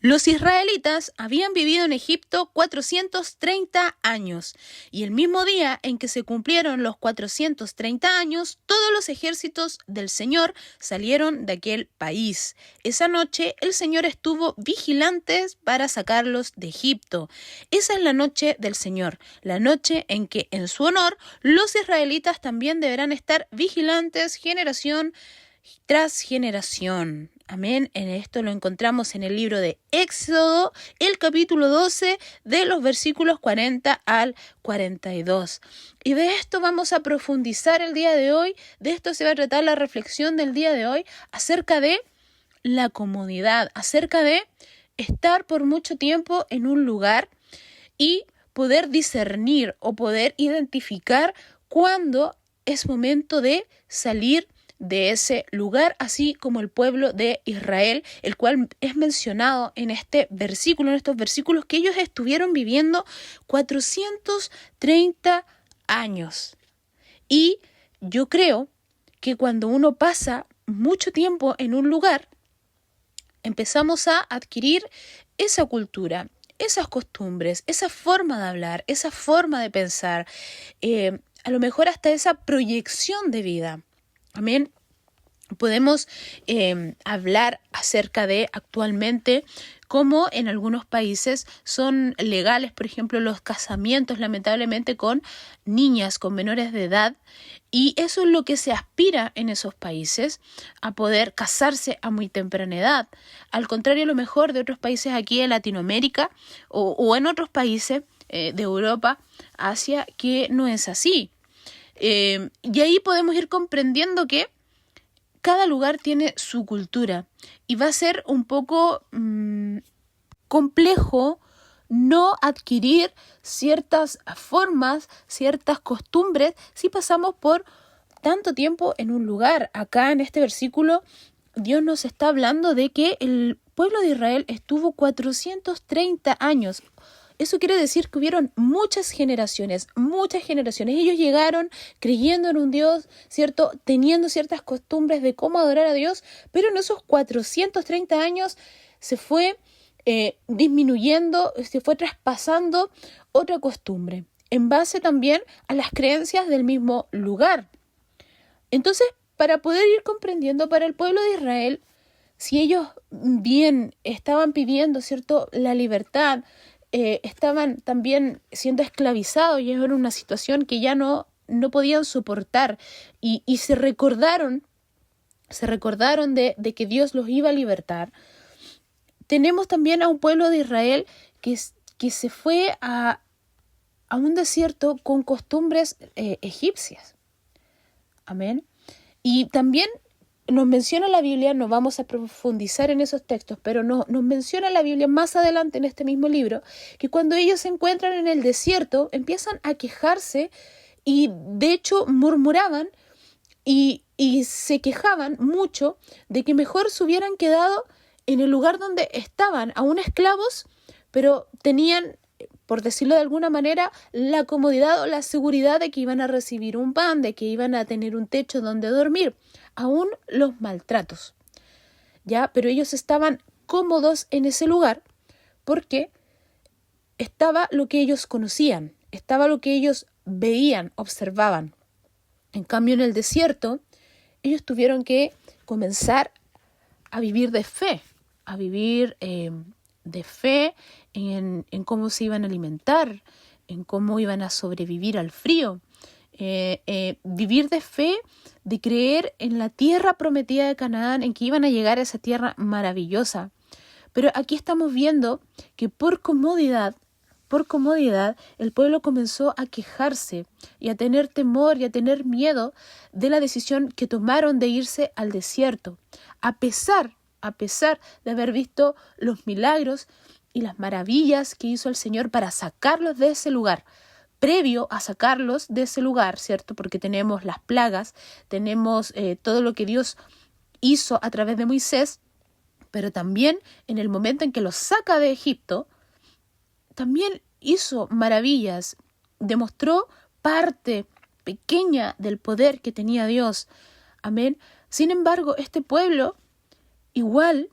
Los israelitas habían vivido en Egipto 430 años, y el mismo día en que se cumplieron los 430 años, todos los ejércitos del Señor salieron de aquel país. Esa noche el Señor estuvo vigilantes para sacarlos de Egipto. Esa es la noche del Señor, la noche en que en su honor los israelitas también deberán estar vigilantes generación tras generación. Amén. En esto lo encontramos en el libro de Éxodo, el capítulo 12, de los versículos 40 al 42. Y de esto vamos a profundizar el día de hoy. De esto se va a tratar la reflexión del día de hoy acerca de la comodidad, acerca de estar por mucho tiempo en un lugar y poder discernir o poder identificar cuándo es momento de salir de ese lugar, así como el pueblo de Israel, el cual es mencionado en este versículo, en estos versículos, que ellos estuvieron viviendo 430 años. Y yo creo que cuando uno pasa mucho tiempo en un lugar, empezamos a adquirir esa cultura, esas costumbres, esa forma de hablar, esa forma de pensar, a lo mejor hasta esa proyección de vida. Amén. Podemos hablar acerca de actualmente cómo en algunos países son legales, por ejemplo, los casamientos, lamentablemente, con niñas, con menores de edad, y eso es lo que se aspira en esos países, a poder casarse a muy temprana edad. Al contrario, a lo mejor de otros países aquí en Latinoamérica o en otros países de Europa, Asia, que no es así. Y ahí podemos ir comprendiendo que cada lugar tiene su cultura y va a ser un poco complejo no adquirir ciertas formas, ciertas costumbres si pasamos por tanto tiempo en un lugar. Acá en este versículo Dios nos está hablando de que el pueblo de Israel estuvo 430 años. Eso quiere decir que hubieron muchas generaciones. Ellos llegaron creyendo en un Dios, ¿cierto? Teniendo ciertas costumbres de cómo adorar a Dios, pero en esos 430 años se fue disminuyendo, se fue traspasando otra costumbre, en base también a las creencias del mismo lugar. Entonces, para poder ir comprendiendo para el pueblo de Israel, si ellos bien estaban pidiendo, ¿cierto?, la libertad, estaban también siendo esclavizados y era una situación que ya no podían soportar y se recordaron de que Dios los iba a libertar. Tenemos también a un pueblo de Israel que se fue a un desierto con costumbres egipcias. Amén. Y también nos menciona la Biblia, no vamos a profundizar en esos textos, pero nos menciona la Biblia más adelante en este mismo libro, que cuando ellos se encuentran en el desierto, empiezan a quejarse y de hecho murmuraban y se quejaban mucho de que mejor se hubieran quedado en el lugar donde estaban, aún esclavos, pero tenían, por decirlo de alguna manera, la comodidad o la seguridad de que iban a recibir un pan, de que iban a tener un techo donde dormir. Aún los maltratos, ¿ya? Pero ellos estaban cómodos en ese lugar porque estaba lo que ellos conocían, estaba lo que ellos veían, observaban. En cambio, en el desierto, ellos tuvieron que comenzar a vivir de fe, a vivir de fe en cómo se iban a alimentar, en cómo iban a sobrevivir al frío. Vivir de fe, de creer en la tierra prometida de Canaán, en que iban a llegar a esa tierra maravillosa. Pero aquí estamos viendo que por comodidad, el pueblo comenzó a quejarse y a tener temor y a tener miedo de la decisión que tomaron de irse al desierto, a pesar de haber visto los milagros y las maravillas que hizo el Señor para sacarlos de ese lugar. Previo a sacarlos de ese lugar, ¿cierto? Porque tenemos las plagas, tenemos todo lo que Dios hizo a través de Moisés, pero también en el momento en que los saca de Egipto, también hizo maravillas, demostró parte pequeña del poder que tenía Dios. Amén. Sin embargo, este pueblo igual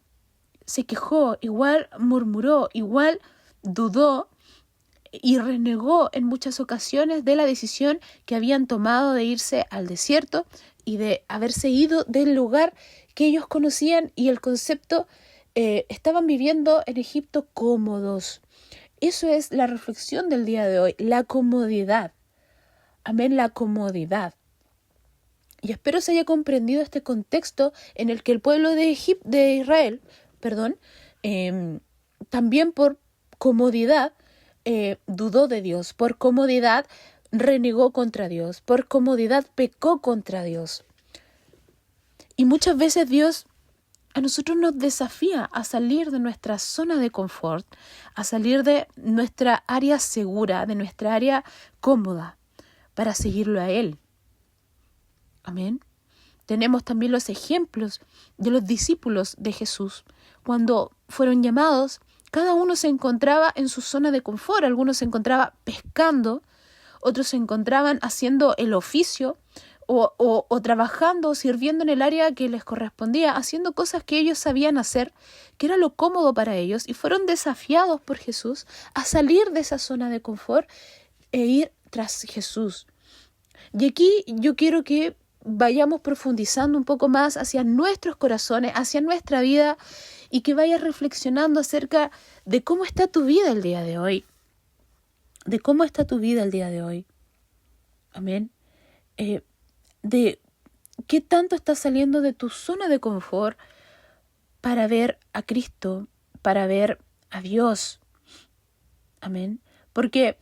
se quejó, igual murmuró, igual dudó y renegó en muchas ocasiones de la decisión que habían tomado de irse al desierto y de haberse ido del lugar que ellos conocían y el concepto, estaban viviendo en Egipto cómodos. Eso es la reflexión del día de hoy, la comodidad. Amén, la comodidad. Y espero se haya comprendido este contexto en el que el pueblo de Israel, también por comodidad dudó de Dios, por comodidad renegó contra Dios, por comodidad pecó contra Dios. Y muchas veces Dios a nosotros nos desafía a salir de nuestra zona de confort, a salir de nuestra área segura, de nuestra área cómoda, para seguirlo a Él. Amén. Tenemos también los ejemplos de los discípulos de Jesús. Cuando fueron llamados, cada uno se encontraba en su zona de confort. Algunos se encontraban pescando, otros se encontraban haciendo el oficio o trabajando o sirviendo en el área que les correspondía, haciendo cosas que ellos sabían hacer, que era lo cómodo para ellos, y fueron desafiados por Jesús a salir de esa zona de confort e ir tras Jesús. Y aquí yo quiero que vayamos profundizando un poco más hacia nuestros corazones, hacia nuestra vida, y que vayas reflexionando acerca de cómo está tu vida el día de hoy. De cómo está tu vida el día de hoy. Amén. De qué tanto estás saliendo de tu zona de confort para ver a Cristo, para ver a Dios. Amén. Porque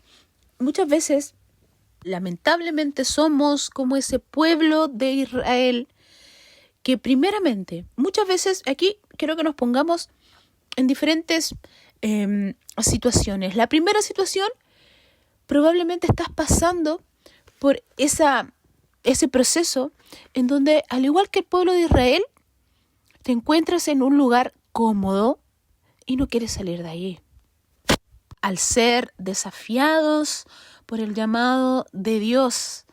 muchas veces, lamentablemente, somos como ese pueblo de Israel que primeramente, muchas veces, aquí quiero que nos pongamos en diferentes situaciones. La primera situación, probablemente estás pasando por ese proceso en donde, al igual que el pueblo de Israel, te encuentras en un lugar cómodo y no quieres salir de allí. Al ser desafiados por el llamado de Dios,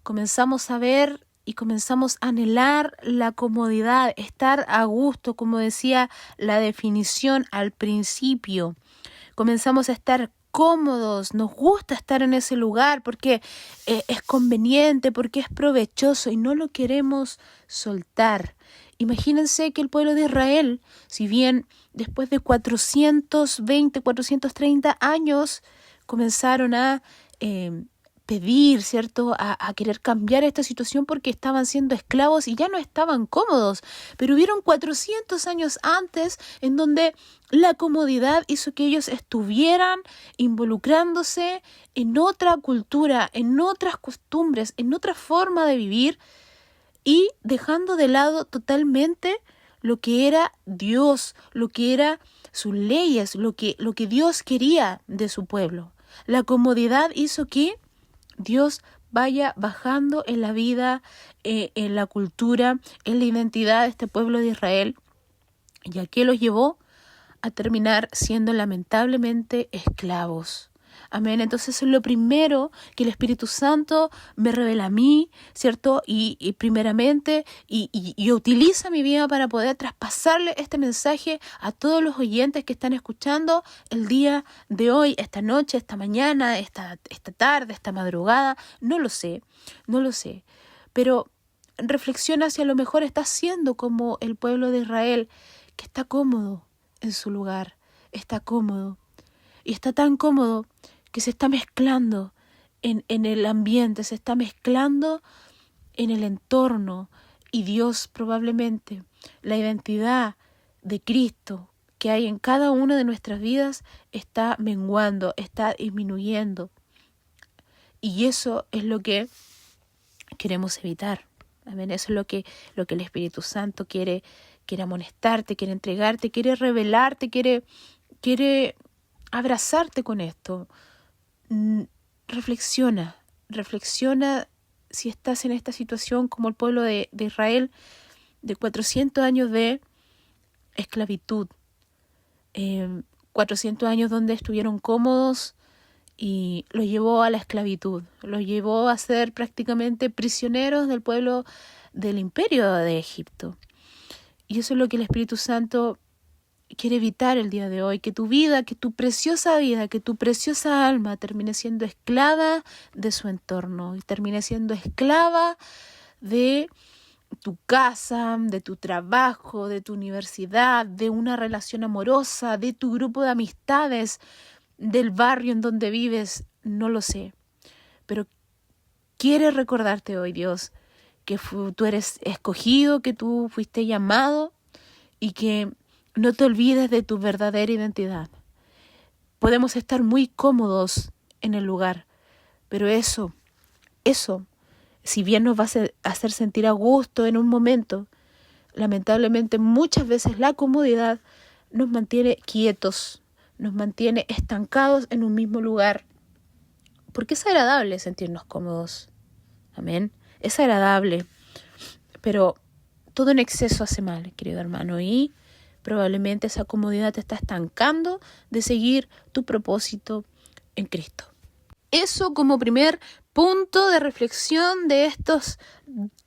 comenzamos a ver y comenzamos a anhelar la comodidad, estar a gusto, como decía la definición al principio. Comenzamos a estar cómodos, nos gusta estar en ese lugar porque es conveniente, porque es provechoso y no lo queremos soltar. Imagínense que el pueblo de Israel, si bien después de 430 años comenzaron a pedir, ¿cierto?, a querer cambiar esta situación porque estaban siendo esclavos y ya no estaban cómodos. Pero hubieron 400 años antes en donde la comodidad hizo que ellos estuvieran involucrándose en otra cultura, en otras costumbres, en otra forma de vivir y dejando de lado totalmente lo que era Dios, lo que era sus leyes, lo que Dios quería de su pueblo. La comodidad hizo que Dios vaya bajando en la vida, en la cultura, en la identidad de este pueblo de Israel. ¿Y a qué los llevó? A terminar siendo lamentablemente esclavos. Amén. Entonces eso es lo primero que el Espíritu Santo me revela a mí, ¿cierto? Y primeramente, y utiliza mi vida para poder traspasarle este mensaje a todos los oyentes que están escuchando el día de hoy, esta noche, esta mañana, esta tarde, esta madrugada. No lo sé. Pero reflexiona si a lo mejor estás siendo como el pueblo de Israel, que está cómodo en su lugar, está cómodo. Y está tan cómodo que se está mezclando en el ambiente, se está mezclando en el entorno. Y Dios probablemente, la identidad de Cristo que hay en cada una de nuestras vidas está menguando, está disminuyendo. Y eso es lo que queremos evitar. Amén. Eso es lo que el Espíritu Santo quiere amonestarte, quiere entregarte, quiere revelarte, quiere abrazarte con esto. Reflexiona si estás en esta situación como el pueblo de Israel, de 400 años de esclavitud, 400 años donde estuvieron cómodos y los llevó a la esclavitud, los llevó a ser prácticamente prisioneros del pueblo del imperio de Egipto. Y eso es lo que el Espíritu Santo quiere evitar el día de hoy que tu vida, que tu preciosa vida, que tu preciosa alma termine siendo esclava de su entorno y termine siendo esclava de tu casa, de tu trabajo, de tu universidad, de una relación amorosa, de tu grupo de amistades, del barrio en donde vives, no lo sé. Pero quiere recordarte hoy, Dios, que tú eres escogido, que tú fuiste llamado y que no te olvides de tu verdadera identidad. Podemos estar muy cómodos en el lugar, pero eso, si bien nos va a hacer sentir a gusto en un momento, lamentablemente muchas veces la comodidad nos mantiene quietos, nos mantiene estancados en un mismo lugar. Porque es agradable sentirnos cómodos. Amén. Es agradable. Pero todo en exceso hace mal, querido hermano. Y probablemente esa comodidad te está estancando de seguir tu propósito en Cristo. Eso como primer punto de reflexión de estos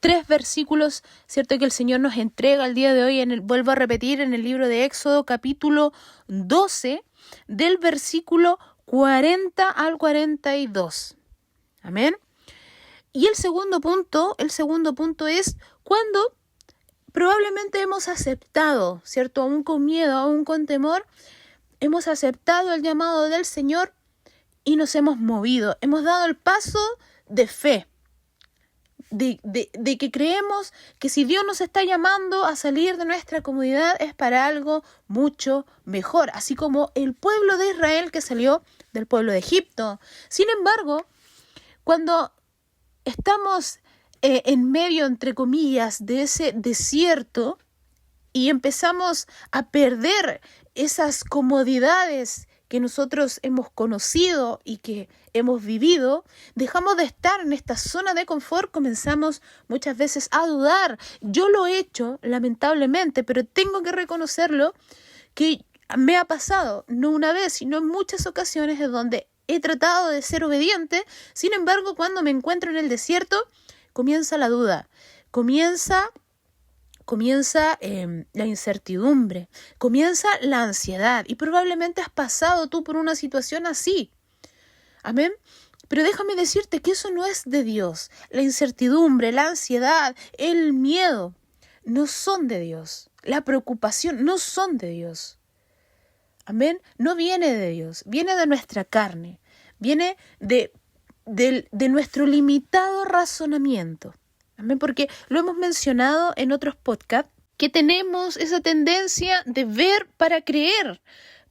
3 versículos, ¿cierto? Que el Señor nos entrega el día de hoy, vuelvo a repetir, en el libro de Éxodo, capítulo 12, del versículo 40 al 42. Amén. Y el segundo punto es cuando probablemente hemos aceptado, ¿cierto? Aún con miedo, aún con temor, hemos aceptado el llamado del Señor y nos hemos movido, hemos dado el paso de fe, de que creemos que si Dios nos está llamando a salir de nuestra comodidad es para algo mucho mejor, así como el pueblo de Israel que salió del pueblo de Egipto. Sin embargo, cuando estamos en medio, entre comillas, de ese desierto y empezamos a perder esas comodidades que nosotros hemos conocido y que hemos vivido, dejamos de estar en esta zona de confort, comenzamos muchas veces a dudar. Yo lo he hecho, lamentablemente, pero tengo que reconocerlo, que me ha pasado, no una vez, sino en muchas ocasiones en donde he tratado de ser obediente. Sin embargo, cuando me encuentro en el desierto, comienza la duda, comienza la incertidumbre, comienza la ansiedad y probablemente has pasado tú por una situación así. Amén. Pero déjame decirte que eso no es de Dios. La incertidumbre, la ansiedad, el miedo no son de Dios. La preocupación no son de Dios. Amén. No viene de Dios, viene de nuestra carne, viene de nuestro limitado razonamiento. Amén, porque lo hemos mencionado en otros podcasts, que tenemos esa tendencia de ver para creer,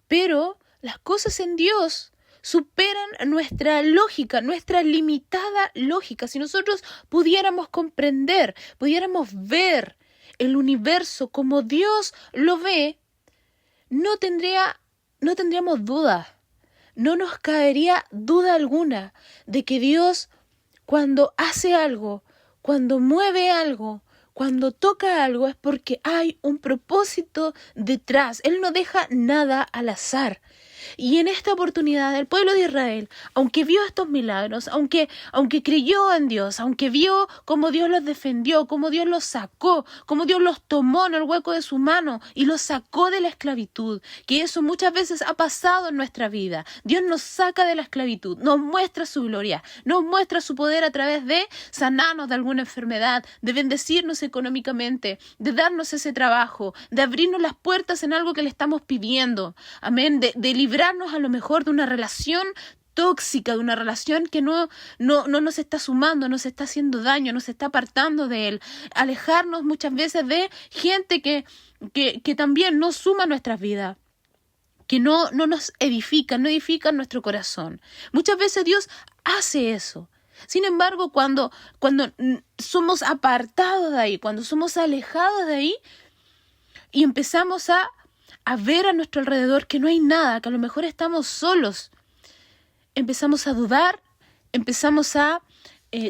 pero las cosas en Dios superan nuestra lógica, nuestra limitada lógica. Si nosotros pudiéramos comprender, pudiéramos ver el universo como Dios lo ve, no tendríamos duda, no nos caería duda alguna de que Dios, cuando hace algo, cuando mueve algo, cuando toca algo, es porque hay un propósito detrás. Él no deja nada al azar. Y en esta oportunidad el pueblo de Israel, aunque vio estos milagros, aunque creyó en Dios, aunque vio cómo Dios los defendió, cómo Dios los sacó, cómo Dios los tomó en el hueco de su mano y los sacó de la esclavitud, que eso muchas veces ha pasado en nuestra vida. Dios nos saca de la esclavitud, nos muestra su gloria, nos muestra su poder a través de sanarnos de alguna enfermedad, de bendecirnos económicamente, de darnos ese trabajo, de abrirnos las puertas en algo que le estamos pidiendo. Amén, de librarnos a lo mejor de una relación tóxica, de una relación que no nos está sumando, nos está haciendo daño, nos está apartando de Él. Alejarnos muchas veces de gente que también no suma nuestras vidas, que no nos edifican, no edifican nuestro corazón. Muchas veces Dios hace eso. Sin embargo, cuando somos apartados de ahí, cuando somos alejados de ahí y empezamos a ver a nuestro alrededor que no hay nada, que a lo mejor estamos solos, empezamos a dudar, empezamos a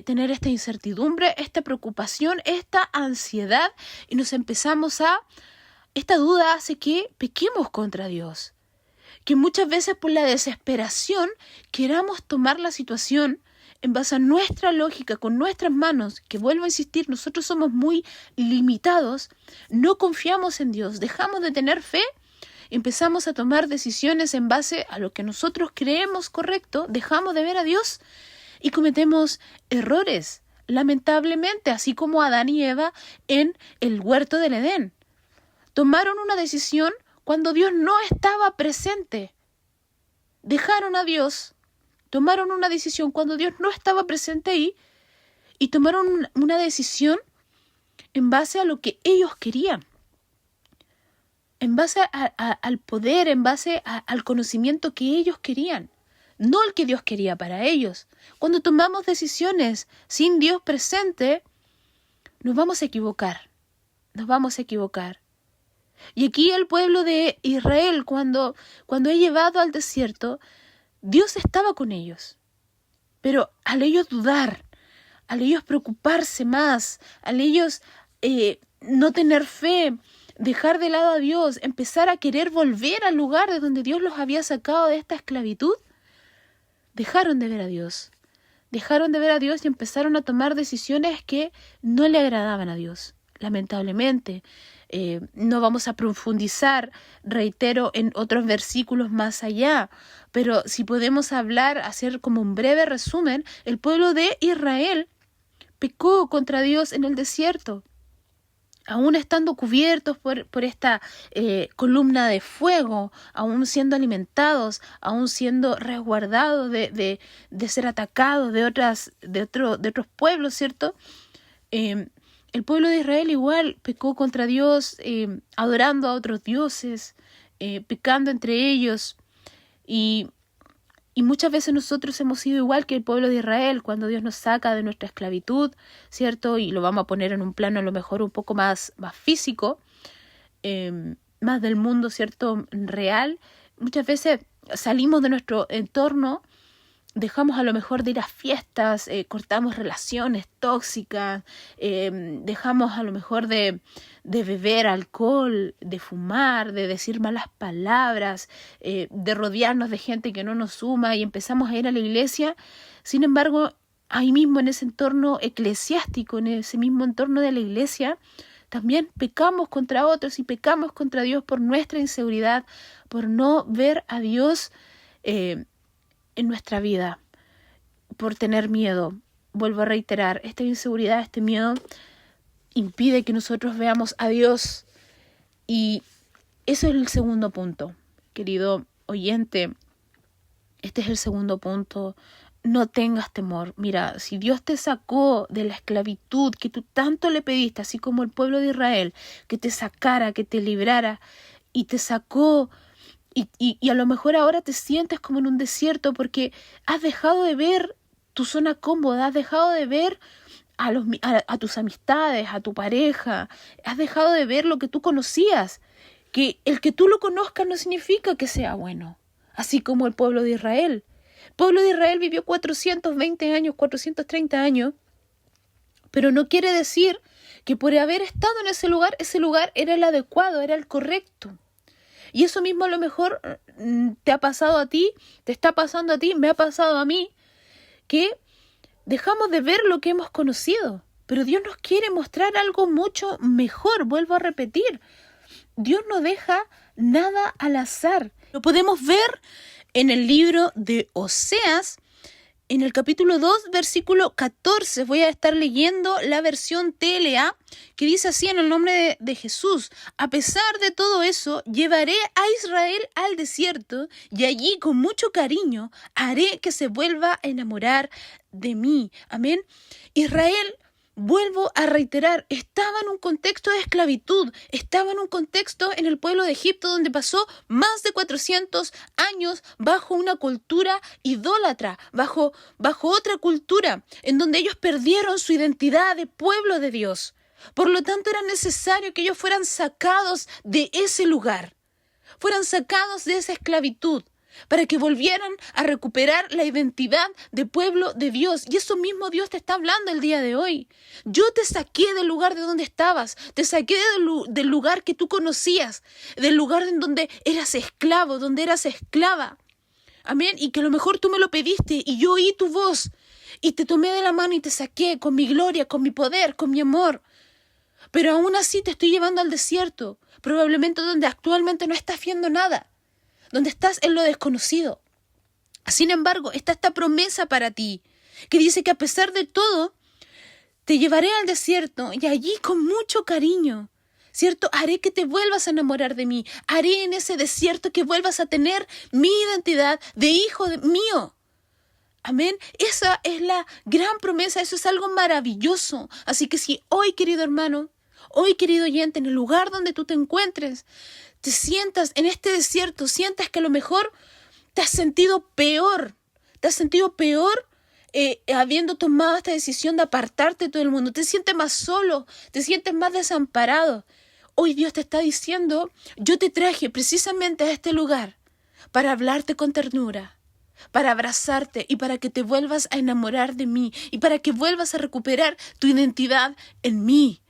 tener esta incertidumbre, esta preocupación, esta ansiedad, y esta duda hace que pequemos contra Dios, que muchas veces por la desesperación queramos tomar la situación en base a nuestra lógica, con nuestras manos, que vuelvo a insistir, nosotros somos muy limitados, no confiamos en Dios, dejamos de tener fe empezamos a tomar decisiones en base a lo que nosotros creemos correcto, dejamos de ver a Dios y cometemos errores, lamentablemente, así como Adán y Eva en el huerto del Edén. Tomaron una decisión cuando Dios no estaba presente. Dejaron a Dios, tomaron una decisión cuando Dios no estaba presente ahí y tomaron una decisión en base a lo que ellos querían, en base al poder, en base al conocimiento que ellos querían, no el que Dios quería para ellos. Cuando tomamos decisiones sin Dios presente, nos vamos a equivocar, nos vamos a equivocar. Y aquí el pueblo de Israel, cuando es llevado al desierto, Dios estaba con ellos. Pero al ellos dudar, al ellos preocuparse más, al ellos no tener fe, dejar de lado a Dios, empezar a querer volver al lugar de donde Dios los había sacado de esta esclavitud, dejaron de ver a Dios. Dejaron de ver a Dios y empezaron a tomar decisiones que no le agradaban a Dios. Lamentablemente, no vamos a profundizar, reitero, en otros versículos más allá, pero si podemos hablar, hacer como un breve resumen, el pueblo de Israel pecó contra Dios en el desierto. Aún estando cubiertos por esta columna de fuego, aún siendo alimentados, aún siendo resguardados de ser atacados de otros pueblos, ¿cierto? El pueblo de Israel igual pecó contra Dios, adorando a otros dioses, pecando entre ellos. Y muchas veces nosotros hemos sido igual que el pueblo de Israel cuando Dios nos saca de nuestra esclavitud, ¿cierto? Y lo vamos a poner en un plano a lo mejor un poco más físico, más del mundo, ¿cierto? Real. Muchas veces salimos de nuestro entorno, dejamos a lo mejor de ir a fiestas, cortamos relaciones tóxicas, dejamos a lo mejor de beber alcohol, de fumar, de decir malas palabras, de rodearnos de gente que no nos suma y empezamos a ir a la iglesia. Sin embargo, ahí mismo en ese entorno eclesiástico, en ese mismo entorno de la iglesia, también pecamos contra otros y pecamos contra Dios por nuestra inseguridad, por no ver a Dios en nuestra vida, por tener miedo. Vuelvo a reiterar, esta inseguridad, este miedo impide que nosotros veamos a Dios. Y eso es el segundo punto, querido oyente. Este es el segundo punto. No tengas temor. Mira, si Dios te sacó de la esclavitud que tú tanto le pediste, así como el pueblo de Israel, que te sacara, que te librara, y te sacó, y a lo mejor ahora te sientes como en un desierto porque has dejado de ver tu zona cómoda, has dejado de ver a tus amistades, a tu pareja, has dejado de ver lo que tú conocías. Que el que tú lo conozcas no significa que sea bueno, así como el pueblo de Israel. El pueblo de Israel vivió 420 años, 430 años, pero no quiere decir que por haber estado en ese lugar era el adecuado, era el correcto. Y eso mismo a lo mejor te ha pasado a ti, te está pasando a ti, me ha pasado a mí, que dejamos de ver lo que hemos conocido. Pero Dios nos quiere mostrar algo mucho mejor, vuelvo a repetir. Dios no deja nada al azar. Lo podemos ver en el libro de Oseas, en el capítulo 2, versículo 14, voy a estar leyendo la versión TLA, que dice así en el nombre de Jesús: a pesar de todo eso, llevaré a Israel al desierto y allí con mucho cariño haré que se vuelva a enamorar de mí. Amén. Israel, vuelvo a reiterar, estaba en un contexto de esclavitud, estaba en un contexto en el pueblo de Egipto donde pasó más de 400 años bajo una cultura idólatra, bajo otra cultura, en donde ellos perdieron su identidad de pueblo de Dios. Por lo tanto, era necesario que ellos fueran sacados de ese lugar, fueran sacados de esa esclavitud, para que volvieran a recuperar la identidad de pueblo de Dios. Y eso mismo Dios te está hablando el día de hoy. Yo te saqué del lugar de donde estabas, te saqué del lugar que tú conocías, del lugar en donde eras esclavo, donde eras esclava. Amén. Y que a lo mejor tú me lo pediste y yo oí tu voz y te tomé de la mano y te saqué con mi gloria, con mi poder, con mi amor. pero aún así te estoy llevando al desierto, probablemente donde actualmente no estás viendo nada, donde estás en lo desconocido. Sin embargo, está esta promesa para ti, que dice que a pesar de todo, te llevaré al desierto y allí con mucho cariño, ¿cierto? Haré que te vuelvas a enamorar de mí. Haré en ese desierto que vuelvas a tener mi identidad de hijo mío. Amén. Esa es la gran promesa. Eso es algo maravilloso. Así que si hoy, querido hermano, hoy, querido oyente, en el lugar donde tú te encuentres, te sientas en este desierto, sientas que a lo mejor te has sentido peor. Te has sentido peor habiendo tomado esta decisión de apartarte de todo el mundo. Te sientes más solo, te sientes más desamparado. Hoy Dios te está diciendo, yo te traje precisamente a este lugar para hablarte con ternura, para abrazarte y para que te vuelvas a enamorar de mí y para que vuelvas a recuperar tu identidad en mí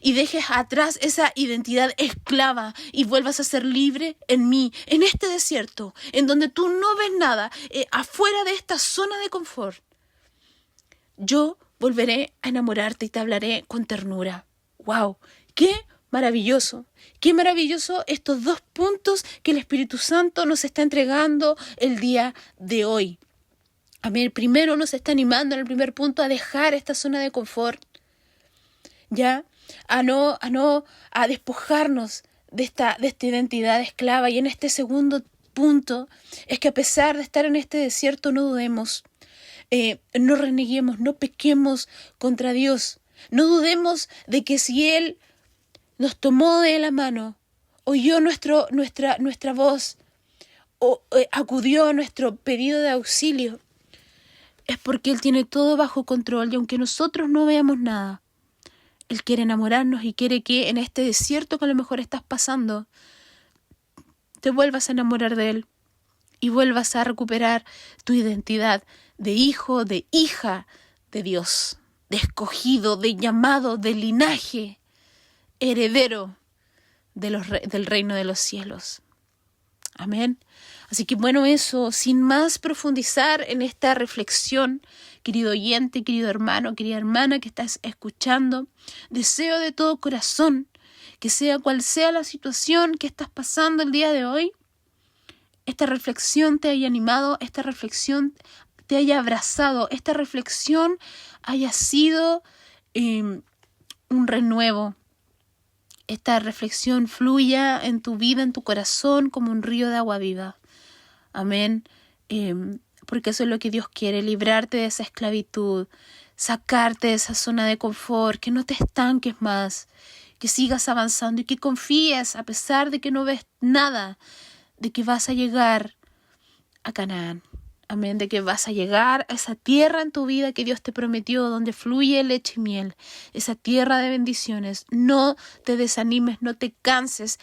y dejes atrás esa identidad esclava y vuelvas a ser libre en mí, en este desierto, en donde tú no ves nada, afuera de esta zona de confort. Yo volveré a enamorarte y te hablaré con ternura. ¡Wow! ¡Qué maravilloso! ¡Qué maravilloso estos 2 puntos que el Espíritu Santo nos está entregando el día de hoy! Amén. Primero nos está animando en el primer punto a dejar esta zona de confort, ya, a despojarnos de esta identidad esclava. Y en este segundo punto es que a pesar de estar en este desierto no dudemos. No reneguemos, no pequemos contra Dios. No dudemos de que si Él nos tomó de la mano, oyó nuestra voz, o acudió a nuestro pedido de auxilio, es porque Él tiene todo bajo control y aunque nosotros no veamos nada, Él quiere enamorarnos y quiere que en este desierto que a lo mejor estás pasando, te vuelvas a enamorar de Él y vuelvas a recuperar tu identidad de hijo, de hija de Dios, de escogido, de llamado, de linaje, heredero del reino de los cielos. Amén. Así que bueno, eso, sin más profundizar en esta reflexión, querido oyente, querido hermano, querida hermana que estás escuchando, deseo de todo corazón que sea cual sea la situación que estás pasando el día de hoy, esta reflexión te haya animado, esta reflexión te haya abrazado, esta reflexión haya sido un renuevo. Esta reflexión fluya en tu vida, en tu corazón, como un río de agua viva. Amén. Porque eso es lo que Dios quiere, librarte de esa esclavitud, sacarte de esa zona de confort, que no te estanques más, que sigas avanzando y que confíes, a pesar de que no ves nada, de que vas a llegar a Canaán. Amén, de que vas a llegar a esa tierra en tu vida que Dios te prometió, donde fluye leche y miel, esa tierra de bendiciones. No te desanimes, no te canses.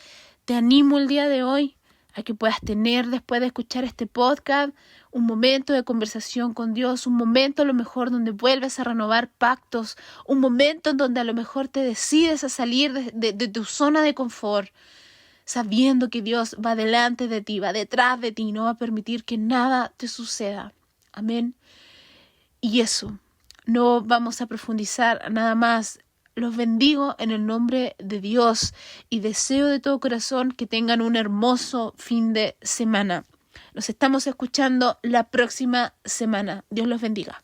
Te animo el día de hoy a que puedas tener, después de escuchar este podcast, un momento de conversación con Dios, un momento a lo mejor donde vuelves a renovar pactos, un momento en donde a lo mejor te decides a salir de tu zona de confort, sabiendo que Dios va delante de ti, va detrás de ti y no va a permitir que nada te suceda. Amén. Y eso, no vamos a profundizar nada más. Los bendigo en el nombre de Dios y deseo de todo corazón que tengan un hermoso fin de semana. Nos estamos escuchando la próxima semana. Dios los bendiga.